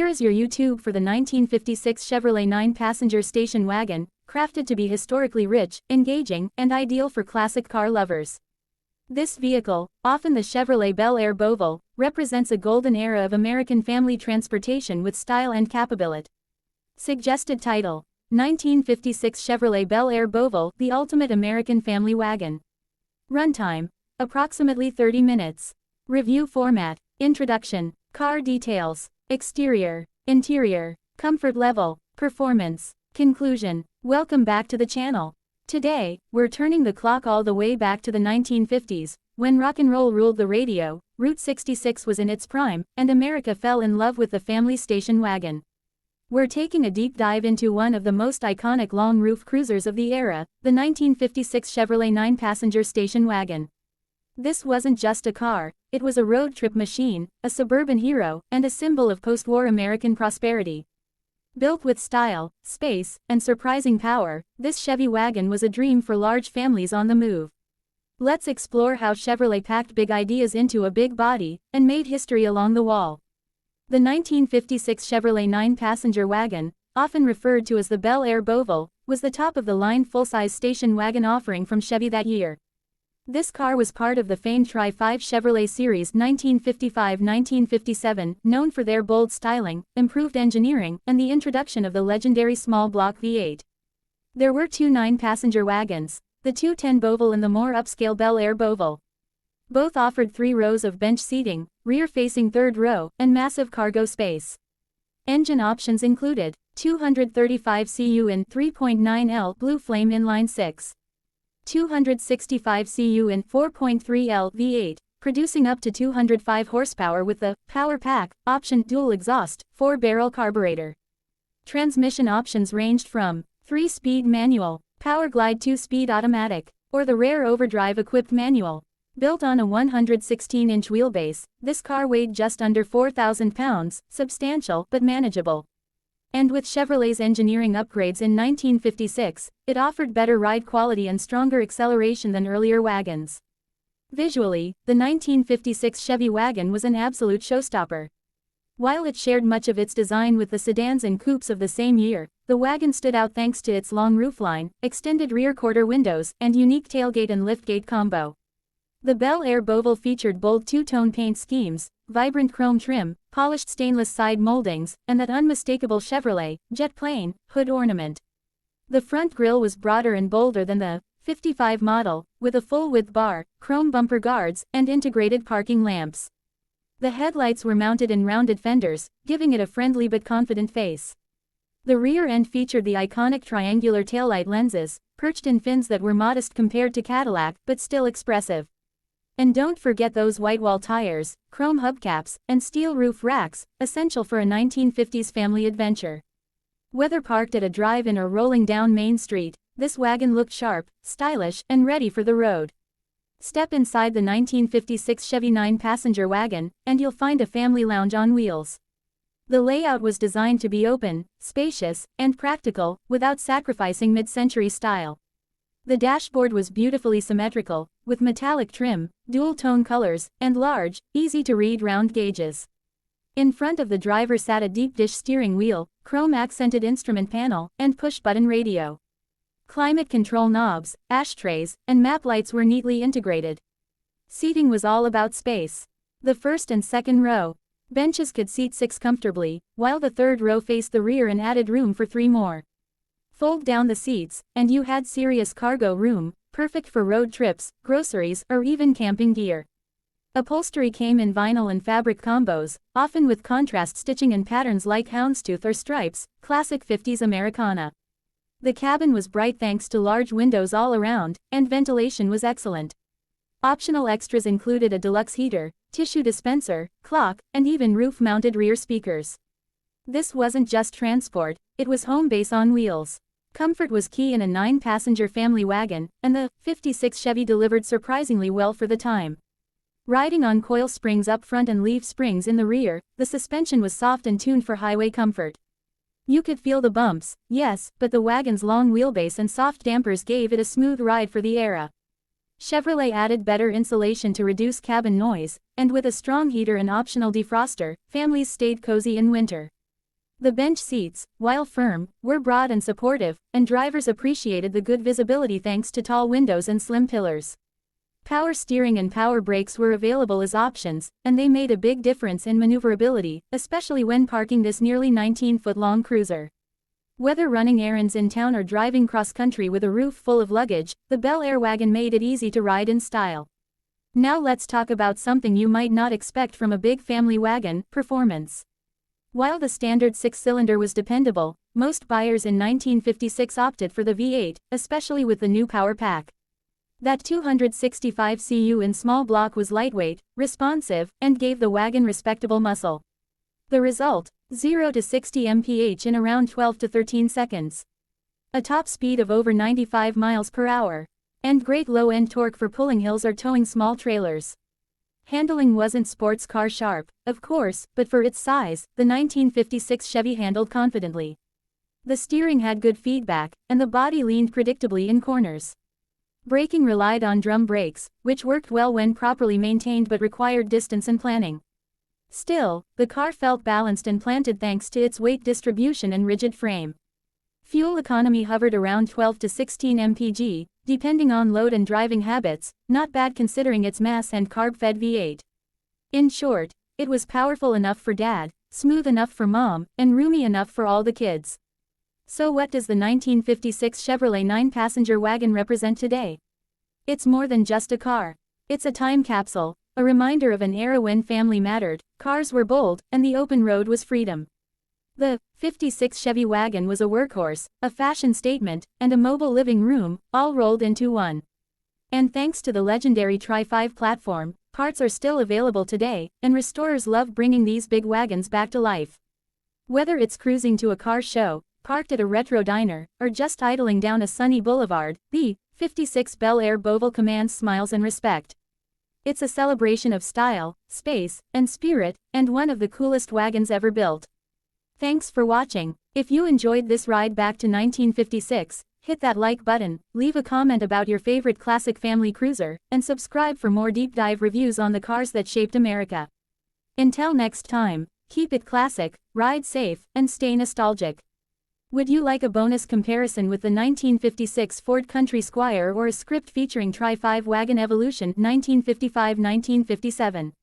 Here is your YouTube for the 1956 Chevrolet 9-passenger station wagon, crafted to be historically rich, engaging, and ideal for classic car lovers. This vehicle, often the Chevrolet Bel Air Boval, represents a golden era of American family transportation with style and capability. Suggested title: 1956 Chevrolet Bel Air Boval, the ultimate American family wagon. Runtime: approximately 30 minutes. Review format: Introduction, car details, exterior, interior, comfort level, performance, conclusion. Welcome back to the channel. Today, we're turning the clock all the way back to the 1950s, when rock and roll ruled the radio, Route 66 was in its prime, and America fell in love with the family station wagon. We're taking a deep dive into one of the most iconic long-roof cruisers of the era, the 1956 Chevrolet 9-passenger station wagon. This wasn't just a car, it was a road trip machine, a suburban hero, and a symbol of post-war American prosperity. Built with style, space, and surprising power, this Chevy wagon was a dream for large families on the move. Let's explore how Chevrolet packed big ideas into a big body, and made history along the wall. The 1956 Chevrolet 9-passenger wagon, often referred to as the Bel Air Boval, was the top-of-the-line full-size station wagon offering from Chevy that year. This car was part of the famed Tri-Five Chevrolet series 1955-1957, known for their bold styling, improved engineering, and the introduction of the legendary small block V8. There were two 9-passenger wagons, the 210 Boval and the more upscale Bel Air Boval. Both offered 3 rows of bench seating, rear-facing third row, and massive cargo space. Engine options included 235 cu in 3.9L Blue Flame inline-6. 265 cu in 4.3L V8, producing up to 205 horsepower with the Power Pack option dual exhaust, 4-barrel carburetor. Transmission options ranged from 3-speed manual, Power Glide 2-speed automatic, or the rare overdrive-equipped manual. Built on a 116-inch wheelbase, this car weighed just under 4,000 pounds, substantial but manageable. And with Chevrolet's engineering upgrades in 1956, it offered better ride quality and stronger acceleration than earlier wagons. Visually, the 1956 Chevy wagon was an absolute showstopper. While it shared much of its design with the sedans and coupes of the same year, the wagon stood out thanks to its long roofline, extended rear quarter windows, and unique tailgate and liftgate combo. The Bel Air Boval featured bold two-tone paint schemes, vibrant chrome trim, polished stainless side moldings, and that unmistakable Chevrolet jet plane hood ornament. The front grille was broader and bolder than the 55 model, with a full-width bar, chrome bumper guards, and integrated parking lamps. The headlights were mounted in rounded fenders, giving it a friendly but confident face. The rear end featured the iconic triangular taillight lenses, perched in fins that were modest compared to Cadillac but still expressive. And don't forget those white-wall tires, chrome hubcaps, and steel roof racks, essential for a 1950s family adventure. Whether parked at a drive-in or rolling down Main Street, this wagon looked sharp, stylish, and ready for the road. Step inside the 1956 Chevy 9-passenger wagon, and you'll find a family lounge on wheels. The layout was designed to be open, spacious, and practical, without sacrificing mid-century style. The dashboard was beautifully symmetrical, with metallic trim, dual-tone colors, and large, easy-to-read round gauges. In front of the driver sat a deep-dish steering wheel, chrome-accented instrument panel, and push-button radio. Climate control knobs, ashtrays, and map lights were neatly integrated. Seating was all about space. The first and second row benches could seat 6 comfortably, while the third row faced the rear and added room for 3 more. Fold down the seats, and you had serious cargo room, perfect for road trips, groceries, or even camping gear. Upholstery came in vinyl and fabric combos, often with contrast stitching and patterns like houndstooth or stripes, classic 50s Americana. The cabin was bright thanks to large windows all around, and ventilation was excellent. Optional extras included a deluxe heater, tissue dispenser, clock, and even roof-mounted rear speakers. This wasn't just transport, it was home base on wheels. Comfort was key in a 9-passenger family wagon, and the 56 Chevy delivered surprisingly well for the time. Riding on coil springs up front and leaf springs in the rear, the suspension was soft and tuned for highway comfort. You could feel the bumps, yes, but the wagon's long wheelbase and soft dampers gave it a smooth ride for the era. Chevrolet added better insulation to reduce cabin noise, and with a strong heater and optional defroster, families stayed cozy in winter. The bench seats, while firm, were broad and supportive, and drivers appreciated the good visibility thanks to tall windows and slim pillars. Power steering and power brakes were available as options, and they made a big difference in maneuverability, especially when parking this nearly 19-foot-long cruiser. Whether running errands in town or driving cross-country with a roof full of luggage, the Bel Air wagon made it easy to ride in style. Now let's talk about something you might not expect from a big family wagon: performance. While the standard six-cylinder was dependable, most buyers in 1956 opted for the V8, especially with the new power pack. That 265 cu in small block was lightweight, responsive, and gave the wagon respectable muscle. The result: 0 to 60 mph in around 12 to 13 seconds. A top speed of over 95 miles per hour. And great low-end torque for pulling hills or towing small trailers. Handling wasn't sports car sharp, of course, but for its size, the 1956 Chevy handled confidently. The steering had good feedback, and the body leaned predictably in corners. Braking relied on drum brakes, which worked well when properly maintained but required distance and planning. Still, the car felt balanced and planted thanks to its weight distribution and rigid frame. Fuel economy hovered around 12 to 16 mpg, depending on load and driving habits, not bad considering its mass and carb-fed V8. In short, it was powerful enough for dad, smooth enough for mom, and roomy enough for all the kids. So what does the 1956 Chevrolet 9-passenger wagon represent today? It's more than just a car. It's a time capsule, a reminder of an era when family mattered, cars were bold, and the open road was freedom. The 56 Chevy wagon was a workhorse, a fashion statement, and a mobile living room, all rolled into one. And thanks to the legendary Tri-Five platform, parts are still available today, and restorers love bringing these big wagons back to life. Whether it's cruising to a car show, parked at a retro diner, or just idling down a sunny boulevard, the 56 Bel Air Boval commands smiles and respect. It's a celebration of style, space, and spirit, and one of the coolest wagons ever built. Thanks for watching. If you enjoyed this ride back to 1956, hit that like button, leave a comment about your favorite classic family cruiser, and subscribe for more deep dive reviews on the cars that shaped America. Until next time, keep it classic, ride safe, and stay nostalgic. Would you like a bonus comparison with the 1956 Ford Country Squire or a script featuring Tri-Five Wagon Evolution 1955-1957?